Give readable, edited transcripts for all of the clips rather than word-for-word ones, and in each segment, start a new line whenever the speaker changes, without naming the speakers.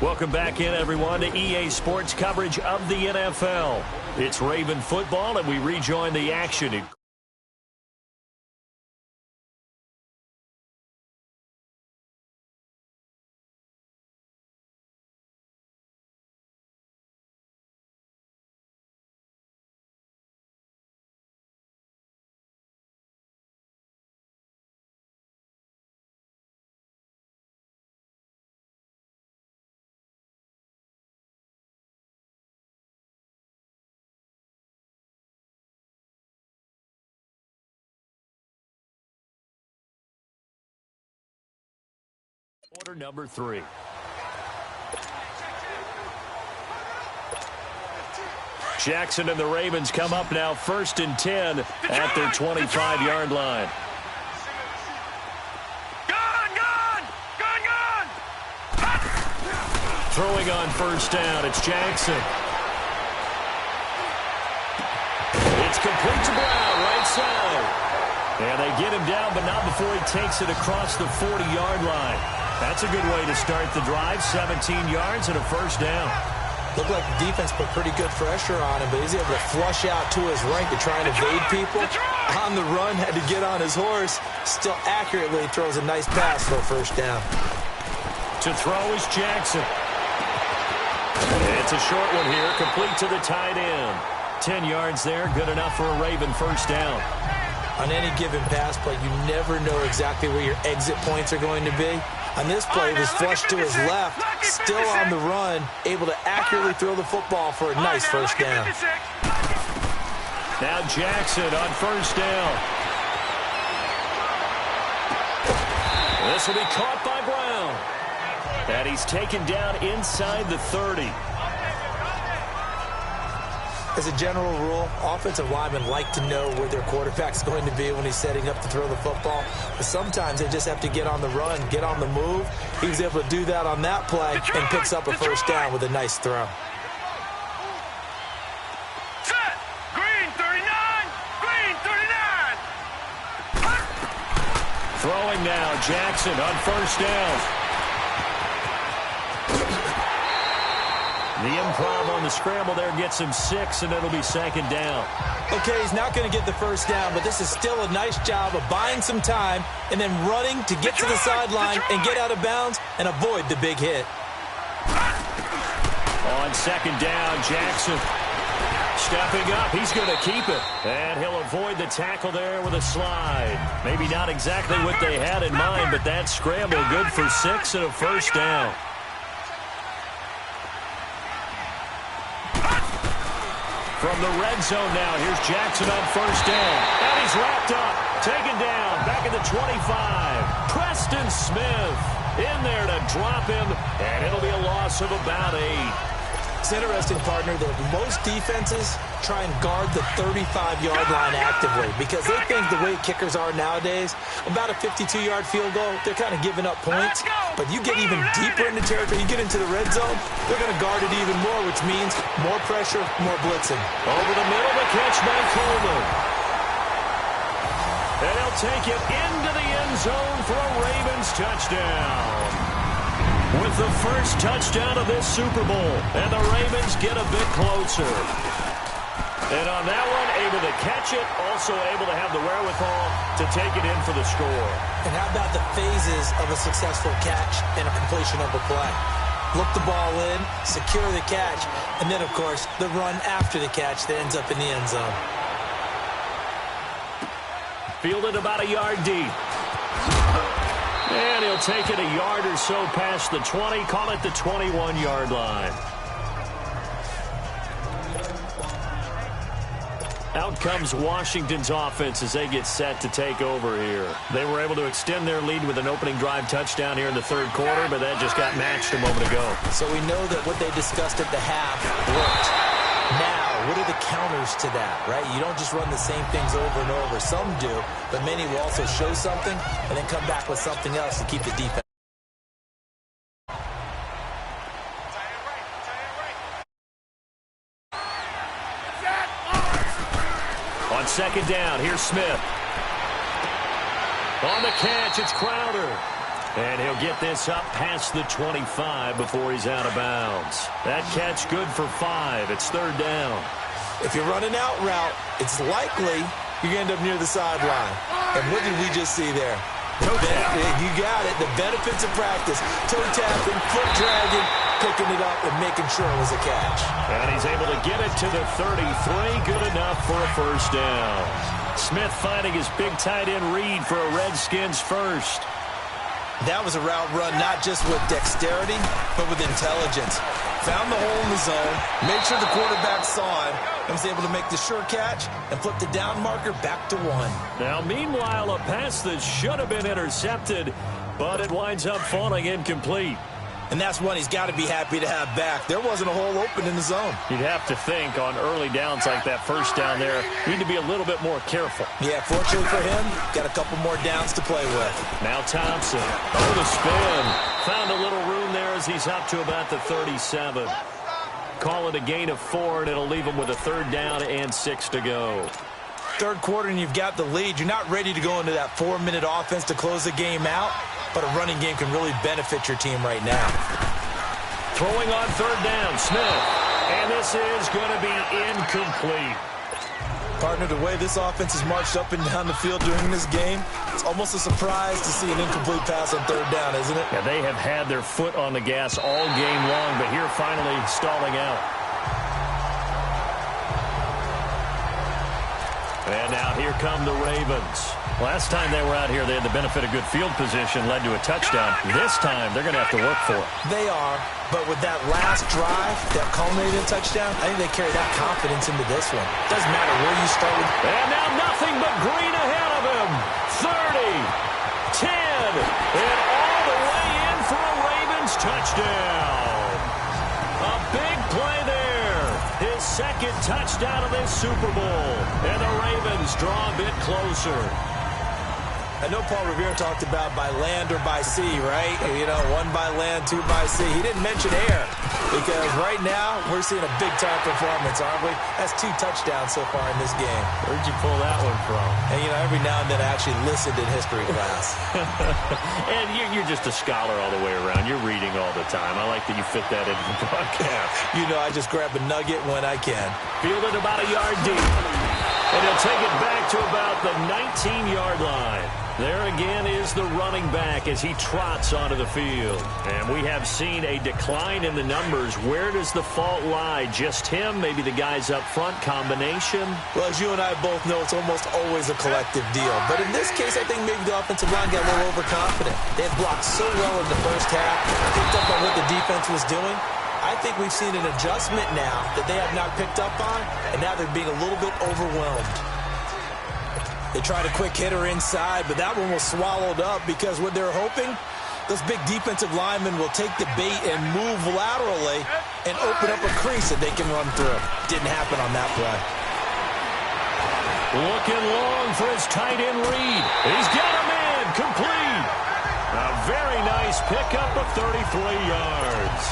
Welcome back in, everyone, to EA Sports coverage of the NFL. It's Raven football, and we rejoin the action. Quarter number 3. Jackson and the Ravens come up now 1st and 10 at their 25-yard line. Throwing on 1st down, it's Jackson. It's complete to Brown, right side. And they get him down, but not before he takes it across the 40-yard line. That's a good way to start the drive. 17 yards and a 1st down.
Looked like the defense put pretty good pressure on him, but he's able to flush out to his right to try and evade people. On the run, had to get on his horse. Still accurately throws a nice pass for a 1st down.
To throw is Jackson. It's a short one here, complete to the tight end. 10 yards there, good enough for a Raven 1st down.
On any given pass play, you never know exactly where your exit points are going to be. On this play, it was flushed to his left, still on the run, able to accurately throw the football for a nice 1st down.
Now Jackson on 1st down. This will be caught by Brown. And he's taken down inside the 30.
As a general rule, offensive linemen like to know where their quarterback's going to be when he's setting up to throw the football. But sometimes they just have to get on the run, get on the move. He was able to do that on that play and picks up a 1st down with a nice throw.
Set! Green 39! Green 39!
Throwing now, Jackson on 1st down. The improv on the scramble there gets him 6, and it'll be 2nd down.
Okay, he's not going to get the 1st down, but this is still a nice job of buying some time and then running to get to the sideline and get out of bounds and avoid the big hit.
On 2nd down, Jackson stepping up. He's going to keep it, and he'll avoid the tackle there with a slide. Maybe not exactly what they had in mind, but that scramble good for 6 and a 1st down. From the red zone now, here's Jackson on 1st down. And he's wrapped up, taken down, back at the 25. Preston Smith in there to drop him, and it'll be a loss of about 8.
It's interesting, partner, that most defenses try and guard the 35-yard line actively because they think the way kickers are nowadays, about a 52-yard field goal, they're kind of giving up points. But you get even deeper into territory, you get into the red zone, they're going to guard it even more, which means more pressure, more blitzing.
Over the middle, the catch by Coleman. And he'll take it into the end zone for a Ravens touchdown. With the first touchdown of this Super Bowl, and the Ravens get a bit closer. And on that one, able to catch it, also able to have the wherewithal to take it in for the score.
And how about the phases of a successful catch and a completion of a play? Look the ball in, secure the catch, and then, of course, the run after the catch that ends up in the end zone.
Fielded about a yard deep. And he'll take it a yard or so past the 20, call it the 21-yard line. Out comes Washington's offense as they get set to take over here. They were able to extend their lead with an opening drive touchdown here in the 3rd quarter, but that just got matched a moment ago.
So we know that what they discussed at the half worked. Now, what are the counters to that, right? You don't just run the same things over and over. Some do, but many will also show something and then come back with something else to keep the defense.
On 2nd down, here's Smith. On the catch, it's Crowder. And he'll get this up past the 25 before he's out of bounds. That catch good for 5. It's third down.
If you're running out route, it's likely you're going to end up near the sideline. And what did we just see there?
Toe tap.
You got it. The benefits of practice. Toe tapping, foot dragging, picking it up and making sure it was a catch.
And he's able to get it to the 33. Good enough for a first down. Smith finding his big tight end Reed for a Redskins first.
That was a route run not just with dexterity, but with intelligence. Found the hole in the zone, made sure the quarterback saw him, and was able to make the sure catch and flip the down marker back to 1.
Now, meanwhile, a pass that should have been intercepted, but it winds up falling incomplete.
And that's one he's got to be happy to have back. There wasn't a hole open in the zone.
You'd have to think on early downs like that first down there, need to be a little bit more careful.
Yeah, fortunately for him, got a couple more downs to play with.
Now Thompson, over the spin. Found a little room there as he's up to about the 37. Call it a gain of 4, and it'll leave him with a third down and 6 to go.
Third quarter, and you've got the lead. You're not ready to go into that 4-minute offense to close the game out, but a running game can really benefit your team right now.
Throwing on third down, Smith. And this is going to be incomplete.
Partner, the way this offense has marched up and down the field during this game, it's almost a surprise to see an incomplete pass on third down, isn't it?
Yeah, they have had their foot on the gas all game long, but here finally stalling out. And now here come the Ravens. Last time they were out here, they had the benefit of good field position, led to a touchdown. This time, they're going to have to work for it.
They are, but with that last drive, that culminated in touchdown, I think they carry that confidence into this one. Doesn't matter where you start with.
And now nothing but green ahead of him. 30, 10, and all the way in for a Ravens touchdown. A big play there. His second touchdown of this Super Bowl. And the Ravens draw a bit closer.
I know Paul Revere talked about by land or by sea, right? You know, 1 by land, 2 by sea. He didn't mention air because right now we're seeing a big-time performance, aren't we? That's 2 touchdowns so far in this game.
Where'd you pull that one from?
And, you know, every now and then I actually listened in history class.
And you're just a scholar all the way around. You're reading all the time. I like that you fit that into the broadcast.
You know, I just grab a nugget when I can.
Fielded about a yard deep. And he'll take it back to about the 19-yard line. There again is the running back as he trots onto the field. And we have seen a decline in the numbers. Where does the fault lie? Just him? Maybe the guys up front? Combination?
Well, as you and I both know, it's almost always a collective deal. But in this case, I think maybe the offensive line got a little overconfident. They had blocked so well in the first half, picked up on what the defense was doing. I think we've seen an adjustment now that they have not picked up on, and now they're being a little bit overwhelmed. They tried a quick hitter inside, but that one was swallowed up because what they're hoping, those big defensive linemen will take the bait and move laterally and open up a crease that they can run through. Didn't happen on that play.
Looking long for his tight end Reed. He's got him in, complete. A very nice pickup of 33 yards.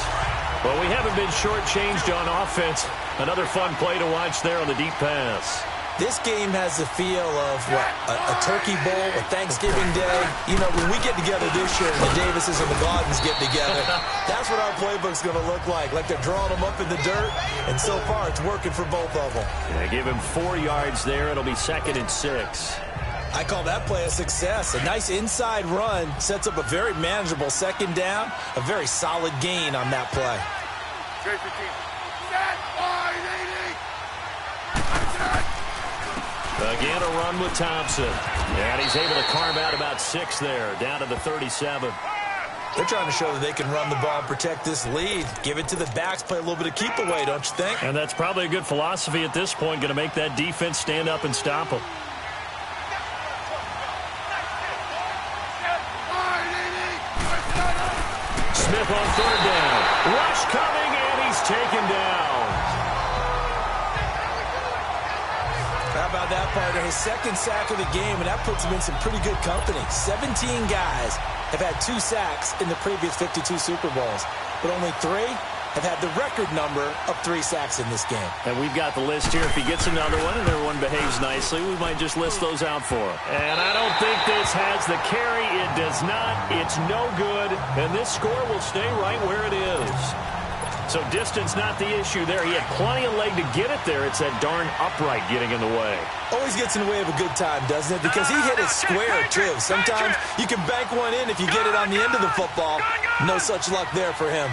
Well, we haven't been shortchanged on offense. Another fun play to watch there on the deep pass.
This game has the feel of, what, a turkey bowl, a Thanksgiving day. You know, when we get together this year and the Davises and the Gordons get together, that's what our playbook's going to look like. Like they're drawing them up in the dirt, and so far it's working for both of them.
Yeah, give him 4 yards there. It'll be 2nd and 6.
I call that play a success. A nice inside run sets up a very manageable second down, a very solid gain on that play.
Again, a run with Thompson. And he's able to carve out about 6 there, down to the 37.
They're trying to show that they can run the ball and protect this lead. Give it to the backs, play a little bit of keep away, don't you think?
And that's probably a good philosophy at this point, going to make that defense stand up and stop them. Smith on third down. Rush coming, and he's taken down.
How about that, partner? His second sack of the game, and that puts him in some pretty good company. 17 guys have had 2 sacks in the previous 52 Super Bowls, but only 3 have had the record number of 3 sacks in this game.
And we've got the list here. If he gets another one and everyone behaves nicely, we might just list those out for him. And I don't think this has the carry. It does not. It's no good. And this score will stay right where it is. So distance not the issue there. He had plenty of leg to get it there. It's that darn upright getting in the way.
Always gets in the way of a good time, doesn't it? Because he hit it square, too. Sometimes you can bank one in if you get it on the end of the football. No such luck there for him.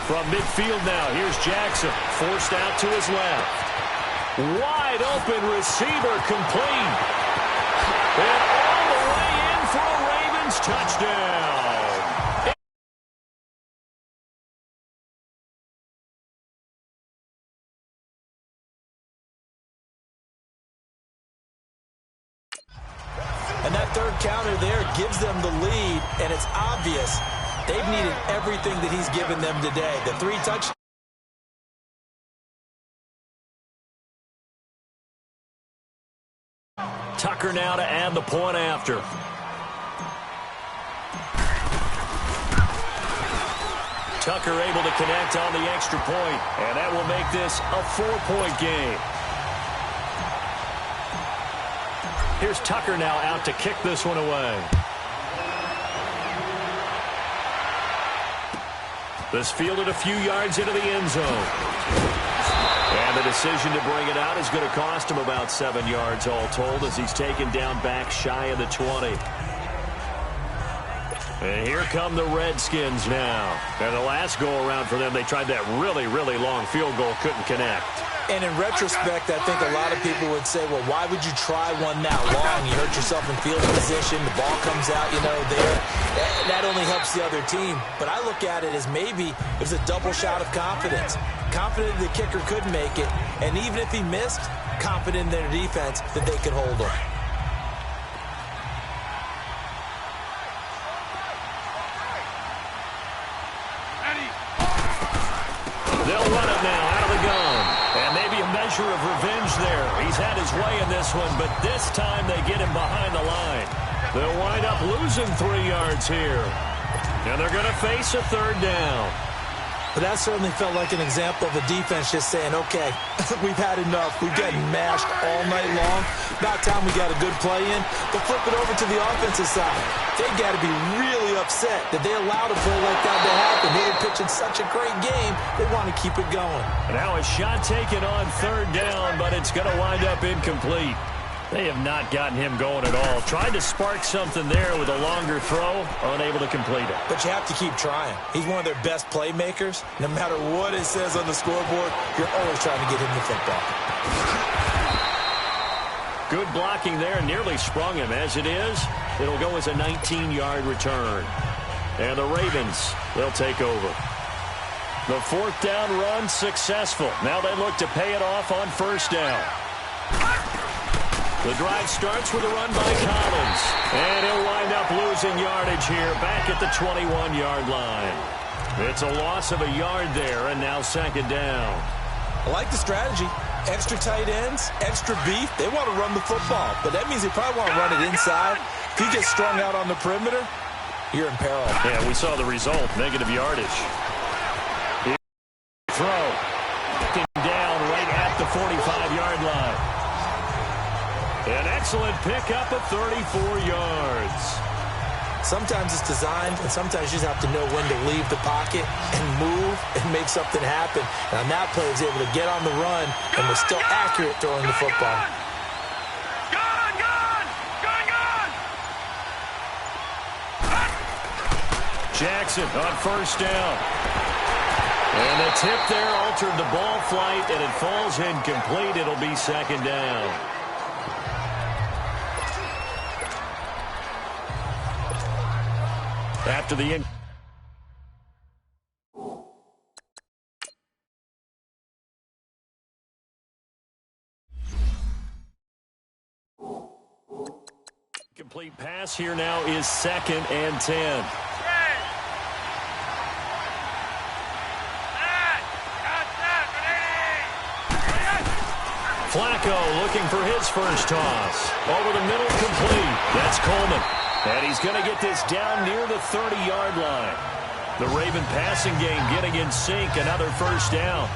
From midfield now, here's Jackson. Forced out to his left. Wide open receiver complete. And all the way in for a Ravens touchdown.
And that third counter there gives them the lead, and it's obvious they've needed everything that he's given them today. The 3 touchdowns.
Tucker now to add the point after. Tucker able to connect on the extra point, and that will make this a 4-point game. Here's Tucker now out to kick this one away. This fielded a few yards into the end zone. And the decision to bring it out is going to cost him about 7 yards all told as he's taken down back shy of the 20. And here come the Redskins now. And the last go-around for them, they tried that really, really long field goal, couldn't connect.
And in retrospect, I think a lot of people would say, well, why would you try one that long? You hurt yourself in field position. The ball comes out, there. That only helps the other team. But I look at it as maybe it was a double shot of confidence. Confident the kicker could make it. And even if he missed, confident in their defense that they could hold him.
They'll run it now out of the gun. And maybe a measure of revenge there. He's had his way in this one, but this time they get him behind the line. They'll wind up losing 3 yards here. And they're going to face a 3rd down.
But that certainly felt like an example of the defense just saying, okay, we've had enough. We've gotten mashed all night long. About time we got a good play in. But flip it over to the offensive side. They got to be really upset that they allowed a play like that to happen. They were pitching such a great game. They want to keep it going.
And now a shot taken on 3rd down, but it's going to wind up incomplete. They have not gotten him going at all. Tried to spark something there with a longer throw, unable to complete it.
But you have to keep trying. He's one of their best playmakers. No matter what it says on the scoreboard, you're always trying to get him the football.
Good blocking there, nearly sprung him. As it is, it'll go as a 19-yard return. And the Ravens, they'll take over. The 4th down run successful. Now they look to pay it off on 1st down. The drive starts with a run by Collins. And he'll wind up losing yardage here back at the 21-yard line. It's a loss of a yard there, and now 2nd down.
I like the strategy. Extra tight ends, extra beef. They want to run the football, but that means they probably want to run it inside. If he gets strung out on the perimeter, you're in peril.
Yeah, we saw the result, negative yardage. Throw. Down right at the 45-yard line. An excellent pickup of 34 yards.
Sometimes it's designed, and sometimes you just have to know when to leave the pocket and move and make something happen. And on that play, he was able to get on the run and was still accurate throwing the football.
Jackson on 1st down. And the tip there altered the ball flight, and it falls incomplete. It'll be 2nd down. After the complete pass here now is 2nd and 10. Flacco looking for his first toss. Over the middle, complete. That's Coleman. And he's going to get this down near the 30-yard line. The Raven passing game getting in sync. Another first down.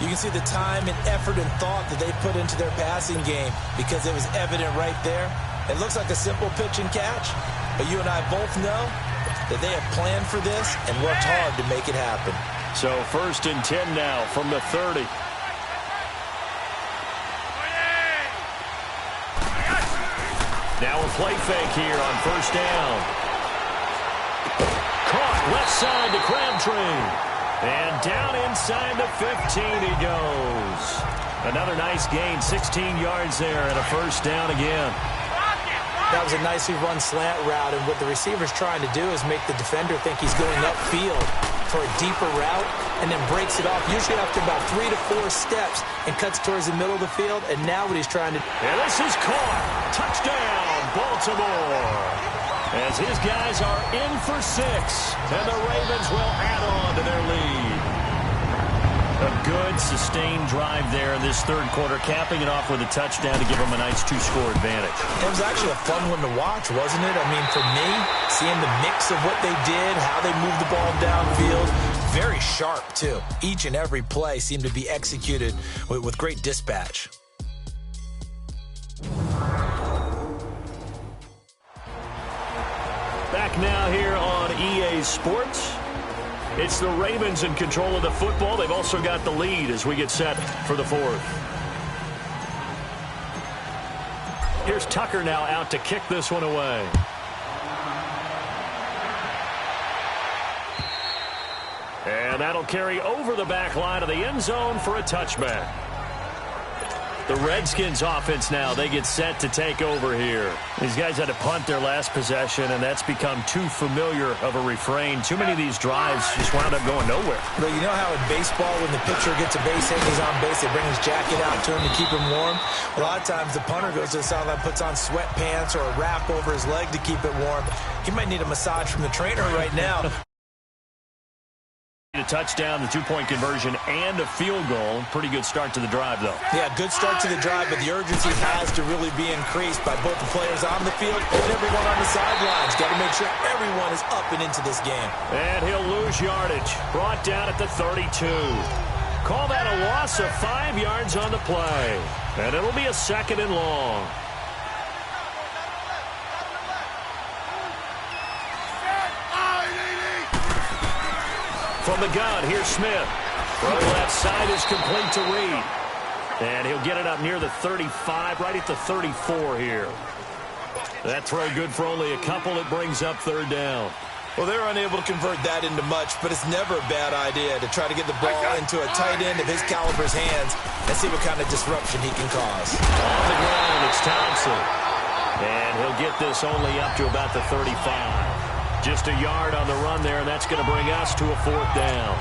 You can see the time and effort and thought that they put into their passing game because it was evident right there. It looks like a simple pitch and catch, but you and I both know that they have planned for this and worked hard to make it happen.
So 1st and 10 now from the 30. Now a play fake here on 1st down. Caught left side to Crabtree. And down inside the 15 he goes. Another nice gain, 16 yards there, and a first down again.
That was a nicely run slant route, and what the receiver's trying to do is make the defender think he's going upfield for a deeper route, and then breaks it off, usually after about 3 to 4 steps, and cuts towards the middle of the field, and now what he's trying to do.
And this is caught. Touchdown, Baltimore. As his guys are in for 6, and the Ravens will add on to their lead. A good, sustained drive there in this 3rd quarter, capping it off with a touchdown to give them a nice 2-score advantage.
It was actually a fun one to watch, wasn't it? I mean, for me, seeing the mix of what they did, how they moved the ball downfield, very sharp, too. Each and every play seemed to be executed with great dispatch.
Back now here on EA Sports. It's the Ravens in control of the football. They've also got the lead as we get set for the 4th. Here's Tucker now out to kick this one away. And that'll carry over the back line of the end zone for a touchback. The Redskins offense now, they get set to take over here. These guys had to punt their last possession, and that's become too familiar of a refrain. Too many of these drives just wound up going nowhere.
But you know how in baseball, when the pitcher gets a base hit, he's on base, they bring his jacket out to him to keep him warm? A lot of times the punter goes to the sideline, puts on sweatpants or a wrap over his leg to keep it warm. He might need a massage from the trainer right now.
A touchdown, the 2-point conversion, and a field goal. Pretty good start to the drive, though.
Yeah, good start to the drive, but the urgency has to really be increased by both the players on the field and everyone on the sidelines. Got to make sure everyone is up and into this game.
And he'll lose yardage. Brought down at the 32. Call that a loss of 5 yards on the play. And it'll be a 2nd and long. From the gun, here's Smith. Throw left side is complete to Reed. And he'll get it up near the 35, right at the 34 here. That throw good for only a couple. It brings up 3rd down.
Well, they're unable to convert that into much, but it's never a bad idea to try to get the ball into a tight end of his caliber's hands and see what kind of disruption he can cause.
On the ground, it's Thompson. And he'll get this only up to about the 35. Just a yard on the run there, and that's going to bring us to a 4th down.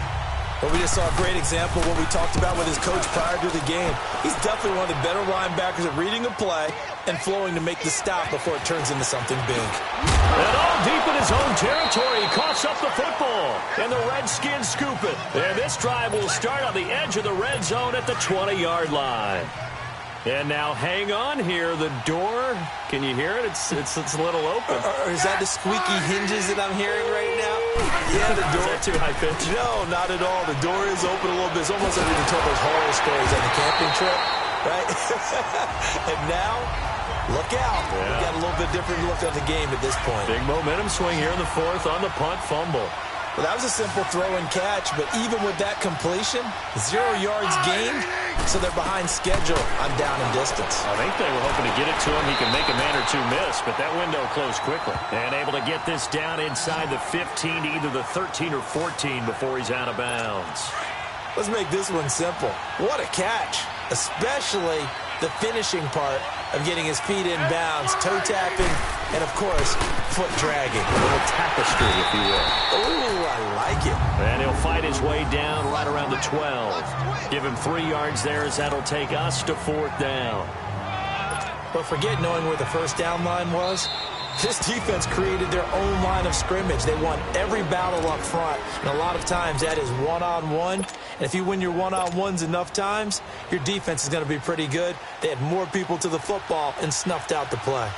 Well, we just saw a great example of what we talked about with his coach prior to the game. He's definitely one of the better linebackers at reading a play and flowing to make the stop before it turns into something big.
And all deep in his own territory, he coughs up the football. And the Redskins scoop it. And this drive will start on the edge of the red zone at the 20-yard line. And now hang on here. The door, can you hear it? It's a little open.
Or is that the squeaky hinges that I'm hearing right now? Yeah, the door.
Is that too high pitch?
No, not at all. The door is open a little bit. It's almost like we told those horror stories on the camping trip, right? And now, look out.
Yeah.
We got a little bit different look on the game at this point.
Big momentum swing here in the 4th on the punt fumble.
Well, that was a simple throw and catch, but even with that completion, 0 yards gained, so they're behind schedule on down and distance.
I think they were hoping to get it to him. He can make a man or two miss, but that window closed quickly. And able to get this down inside the 15 to either the 13 or 14 before he's out of bounds.
Let's make this one simple. What a catch, especially the finishing part of getting his feet in bounds, toe tapping, and, of course, foot dragging.
A little tapestry, if you will.
Ooh, I like it.
And he'll fight his way down right around the 12. Give him 3 yards there as that'll take us to 4th down.
But forget knowing where the first down line was. This defense created their own line of scrimmage. They won every battle up front, and a lot of times that is one-on-one. And if you win your one-on-ones enough times, your defense is going to be pretty good. They had more people to the football and snuffed out the play.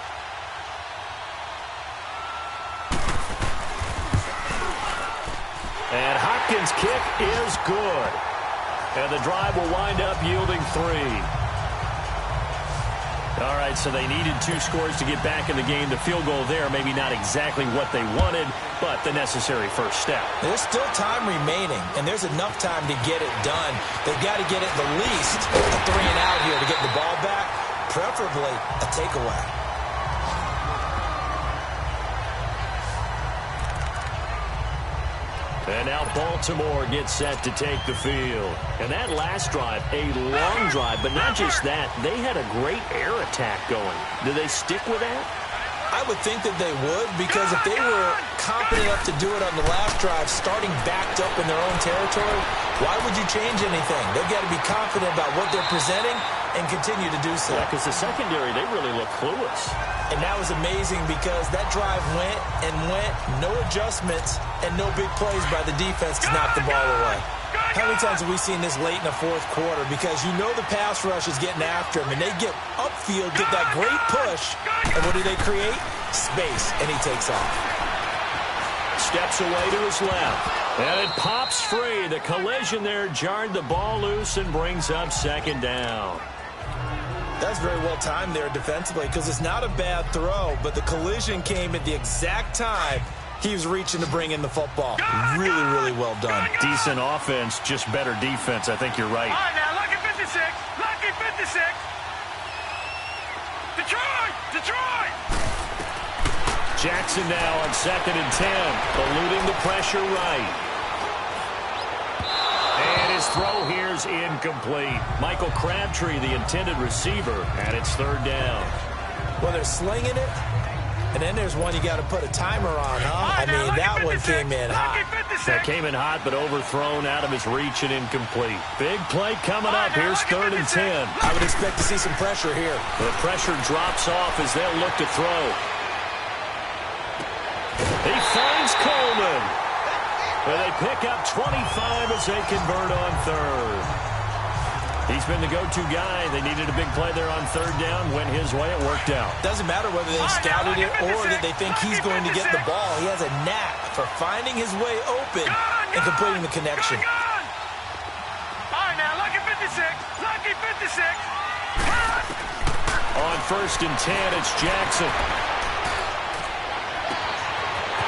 And Hopkins' kick is good. And the drive will wind up yielding 3. All right, so they needed 2 scores to get back in the game. The field goal there, maybe not exactly what they wanted, but the necessary first step.
There's still time remaining, and there's enough time to get it done. They've got to get at the least a 3 and out here to get the ball back, preferably a takeaway.
And now Baltimore gets set to take the field. And that last drive, a long drive, but not just that. They had a great air attack going. Do they stick with that?
I would think that they would, because if they were confident enough to do it on the last drive, starting backed up in their own territory, why would you change anything? They've got to be confident about what they're presenting and continue to do so.
Yeah, because the secondary, they really look clueless.
And that was amazing because that drive went and went, no adjustments, and no big plays by the defense to knock the ball away. How many times have we seen this late in the fourth quarter? Because you know the pass rush is getting after him, and they get upfield, get that great push, and what do they create? Space, and he takes off.
Steps away to his left, and it pops free. The collision there jarred the ball loose and brings up second down.
That's very well timed there defensively, because it's not a bad throw, but the collision came at the exact time he was reaching to bring in the football. Really, really well done.
Decent offense, just better defense. I think you're right.
All right, now, lucky 56. Lucky 56. Detroit! Detroit!
Jackson now on 2nd and 10, eluding the pressure right. And his throw here's incomplete. Michael Crabtree, the intended receiver, and it's 3rd down.
Well, they're slinging it, and then there's one you got to put a timer on, huh? I mean, that one came in hot.
That came in hot, but overthrown, out of his reach and incomplete. Big play coming up. Here's 3rd and 10.
I would expect to see some pressure here.
The pressure drops off as they'll look to throw. He finds Coleman. But they pick up 25 as they convert on 3rd. He's been the go-to guy. They needed a big play there on 3rd down. Went his way. It worked out.
Doesn't matter whether they scouted it or that they think he's going to get the ball. He has a knack for finding his way open and completing the connection.
All right, now, lucky 56. Lucky 56.
On 1st and 10, it's Jackson.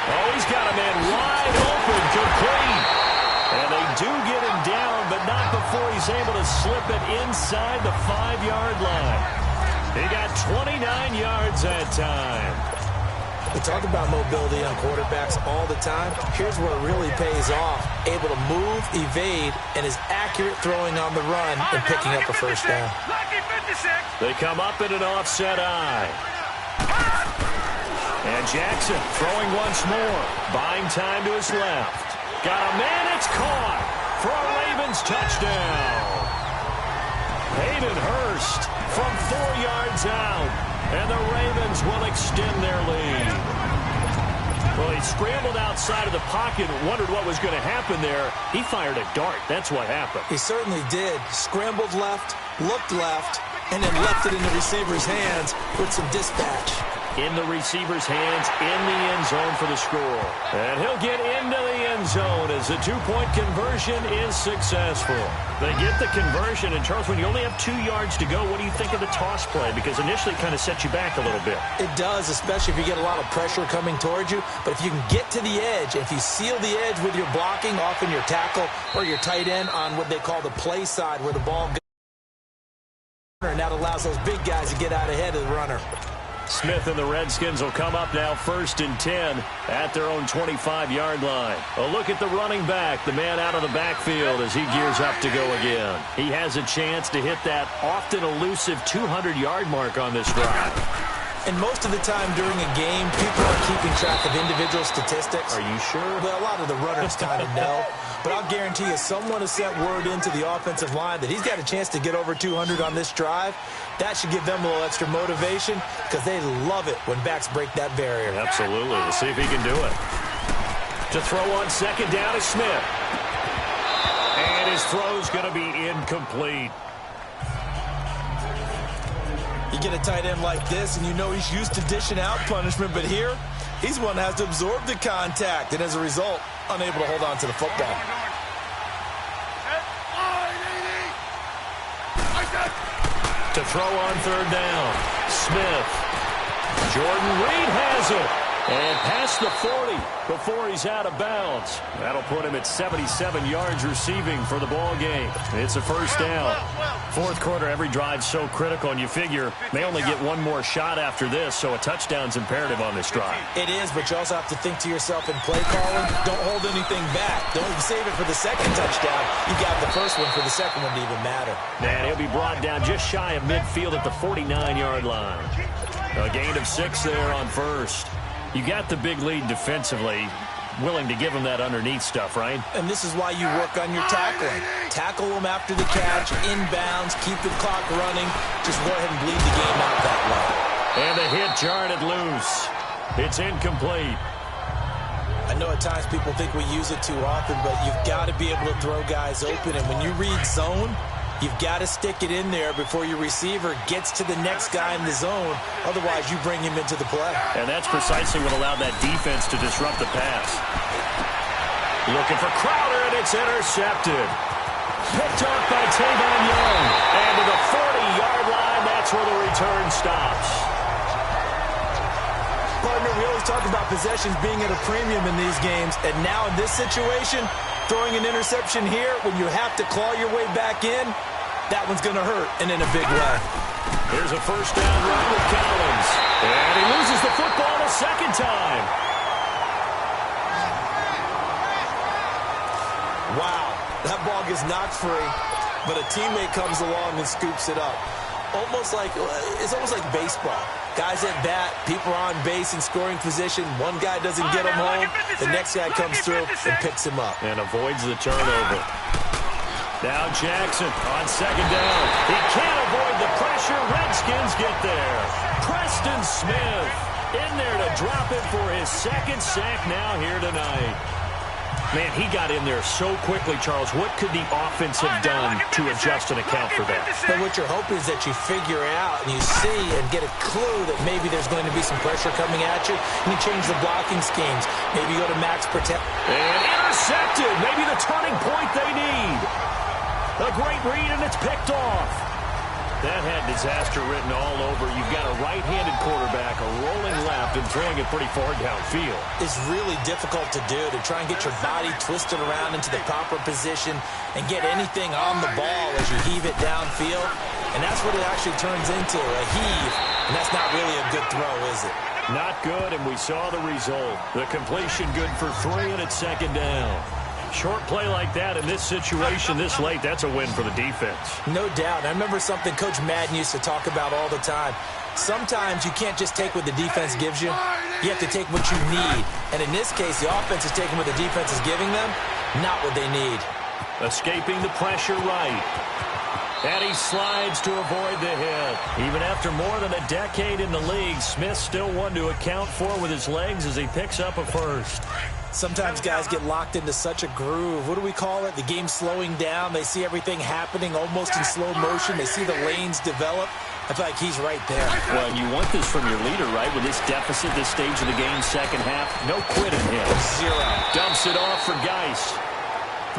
Oh, he's got a man wide open, complete. And they do get him down, but not before he's able to slip it inside the 5-yard line. He got 29 yards that time.
We talk about mobility on quarterbacks all the time. Here's where it really pays off. Able to move, evade, and is accurate throwing on the run and picking up a first down.
Lucky 56.
They come up in an offset eye. And Jackson throwing once more. Buying time to his left. Got a man, it's caught for a Ravens touchdown. Hayden Hurst from 4 yards out. And the Ravens will extend their lead. Well, he scrambled outside of the pocket, wondered what was going to happen there. He fired a dart. That's what happened.
He certainly did. Scrambled left, looked left, and then left it in the receiver's hands with some dispatch.
In the receiver's hands, in the end zone for the score. And he'll get into the end zone as the 2-point conversion is successful. They get the conversion, and Charles, when you only have 2 yards to go, what do you think of the toss play? Because initially it kind of sets you back a little bit.
It does, especially if you get a lot of pressure coming towards you. But if you can get to the edge, if you seal the edge with your blocking, often your tackle or your tight end on what they call the play side where the ball goes, and that allows those big guys to get out ahead of the runner.
Smith and the Redskins will come up now 1st and 10 at their own 25-yard line. A look at the running back, the man out of the backfield as he gears up to go again. He has a chance to hit that often elusive 200-yard mark on this drive.
And most of the time during a game, people are keeping track of individual statistics.
Are you sure?
Well, a lot of the runners kind of know. But I'll guarantee you someone has sent word into the offensive line that he's got a chance to get over 200 on this drive. That should give them a little extra motivation because they love it when backs break that barrier.
Absolutely. We'll see if he can do it. To throw on 2nd down is Smith. And his throw's going to be incomplete.
You get a tight end like this, and you know he's used to dishing out punishment, but here, he's one that has to absorb the contact, and as a result, unable to hold on to the football.
To throw on third down, Smith. Jordan Reed has it. And past the 40 before he's out of bounds. That'll put him at 77 yards receiving for the ball game. It's a first down. Fourth quarter, every drive's so critical, and you figure they only get one more shot after this, so a touchdown's imperative on this drive.
It is, but you also have to think to yourself in play calling, don't hold anything back. Don't save it for the second touchdown. You got the first one for the second one to even matter.
And he'll be brought down just shy of midfield at the 49-yard line. A gain of 6 there on first. You got the big lead defensively, willing to give him that underneath stuff, right?
And this is why you work on your tackling. Tackle them after the catch, inbounds, keep the clock running. Just go ahead and bleed the game out that way.
And the hit jarred it loose. It's incomplete.
I know at times people think we use it too often, but you've got to be able to throw guys open. And when you read zone, you've got to stick it in there before your receiver gets to the next guy in the zone. Otherwise, you bring him into the play.
And that's precisely what allowed that defense to disrupt the pass. Looking for Crowder, and it's intercepted. Picked off by Tavon Young. And to the 40-yard line, that's where the return stops.
Partner, we always talk about possessions being at a premium in these games. And now in this situation, throwing an interception here when you have to claw your way back in, that one's going to hurt, and in a big way.
Here's a first down run with Collins. And he loses the football a second time.
Wow, that ball gets knocked free, but a teammate comes along and scoops it up. It's almost like baseball. Guys at bat, people are on base in scoring position. One guy doesn't get him home. The next guy comes through and picks him up.
And avoids the turnover. Now Jackson on second down. He can't avoid the pressure. Redskins get there. Preston Smith in there to drop it for his second sack now here tonight. Man, he got in there so quickly, Charles. What could the offense have done to adjust and account for that?
But what you're hoping is that you figure out and you see and get a clue that maybe there's going to be some pressure coming at you, and you change the blocking schemes. Maybe you go to max protect.
And intercepted. Maybe the turning point they need. A great read, and it's picked off. That had disaster written all over. You've got a right-handed quarterback, a rolling left, and throwing it pretty far downfield.
It's really difficult to do, to try and get your body twisted around into the proper position and get anything on the ball as you heave it downfield. And that's what it actually turns into, a heave. And that's not really a good throw, is it?
Not good, and we saw the result. The completion good for 3, and it's second down. Short play like that in this situation this late, that's a win for the defense.
No doubt. I remember something Coach Madden used to talk about all the time. Sometimes you can't just take what the defense gives you. You have to take what you need. And in this case, the offense is taking what the defense is giving them, not what they need.
Escaping the pressure right. And he slides to avoid the hit. Even after more than a decade in the league, Smith still one to account for with his legs as he picks up a first.
Sometimes guys get locked into such a groove. What do we call it? The game's slowing down. They see everything happening almost in slow motion. They see the lanes develop. I feel like he's right there.
Well, you want this from your leader, right? With this deficit, this stage of the game, second half, no quitting him.
0.
Dumps it off for Geis.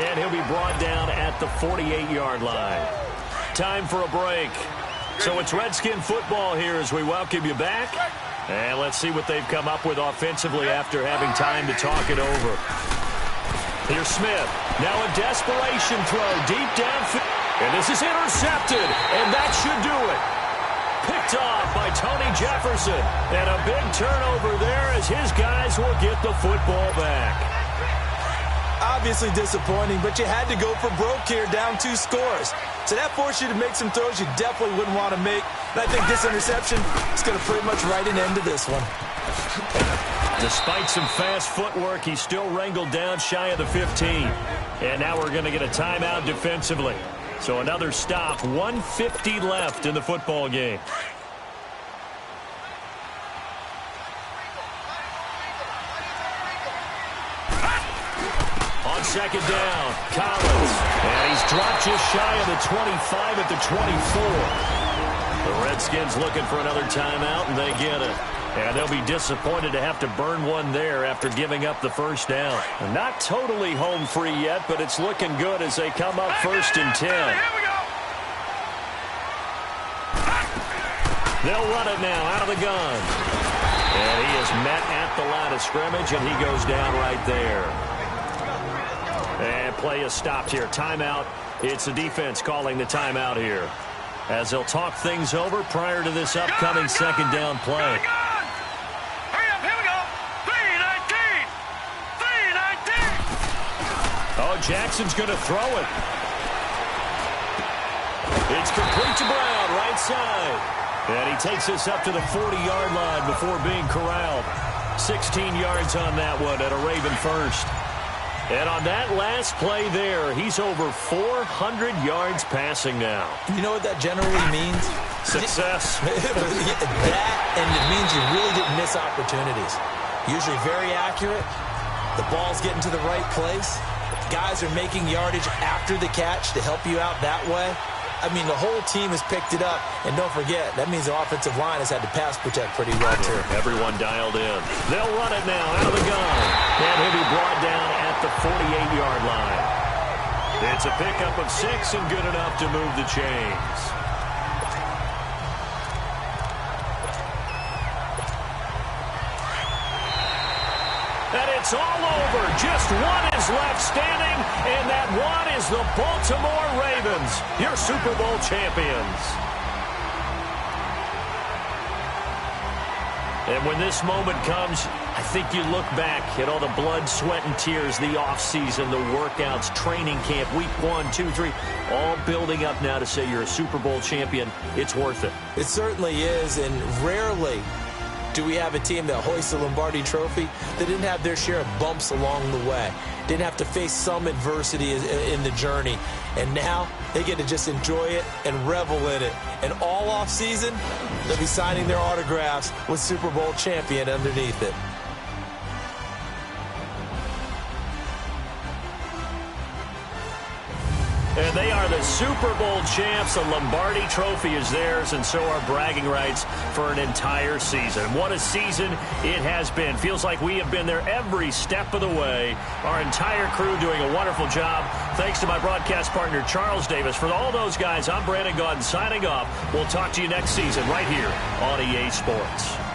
And he'll be brought down at the 48-yard line. Time for a break. So it's Redskin football here as we welcome you back. And let's see what they've come up with offensively after having time to talk it over. Here's Smith. Now a desperation throw deep downfield. And this is intercepted. And that should do it. Picked off by Tony Jefferson. And a big turnover there as his guys will get the football back.
Obviously disappointing, but you had to go for broke here, down 2 scores. So that forced you to make some throws you definitely wouldn't want to make. And I think this interception is going to pretty much write an end to this one.
Despite some fast footwork, he's still wrangled down shy of the 15. And now we're going to get a timeout defensively. So another stop, 1:50 left in the football game. On second down, Collins. And he's dropped just shy of the 25 at the 24. The Redskins looking for another timeout, and they get it. And they'll be disappointed to have to burn one there after giving up the first down. Not totally home free yet, but it's looking good as they come up 1st and 10.
Here we go.
They'll run it now out of the gun. And he is met at the line of scrimmage, and he goes down right there. And play is stopped here. Timeout. It's the defense calling the timeout here, as they'll talk things over prior to this upcoming second down play.
Hurry up, here we go. 3-19. 3-19.
Oh, Jackson's going to throw it. It's complete to Brown, right side. And he takes this up to the 40-yard line before being corralled. 16 yards on that one at a Raven first. And on that last play there, he's over 400 yards passing now.
You know what that generally means?
Success.
That, and it means you really didn't miss opportunities. Usually very accurate. The ball's getting to the right place. Guys are making yardage after the catch to help you out that way. I mean, the whole team has picked it up. And don't forget, that means the offensive line has had to pass protect pretty well, too.
Everyone dialed in. They'll run it now out of the gun. And he'll be brought down at the 48-yard line. It's a pickup of 6 and good enough to move the chains. And it's all over. Just one is left standing, and that one is the Baltimore Ravens, your Super Bowl champions. And when this moment comes, I think you look back at all the blood, sweat, and tears, the offseason, the workouts, training camp, week 1, 2, 3, all building up now to say you're a Super Bowl champion. It's worth it.
It certainly is, and rarely do we have a team that hoists the Lombardi Trophy that didn't have their share of bumps along the way, didn't have to face some adversity in the journey, and now they get to just enjoy it and revel in it. And all off season, they'll be signing their autographs with Super Bowl champion underneath it.
And they are the Super Bowl champs. The Lombardi Trophy is theirs, and so are bragging rights for an entire season. What a season it has been. Feels like we have been there every step of the way. Our entire crew doing a wonderful job. Thanks to my broadcast partner, Charles Davis. For all those guys, I'm Brandon Gaudin signing off. We'll talk to you next season right here on EA Sports.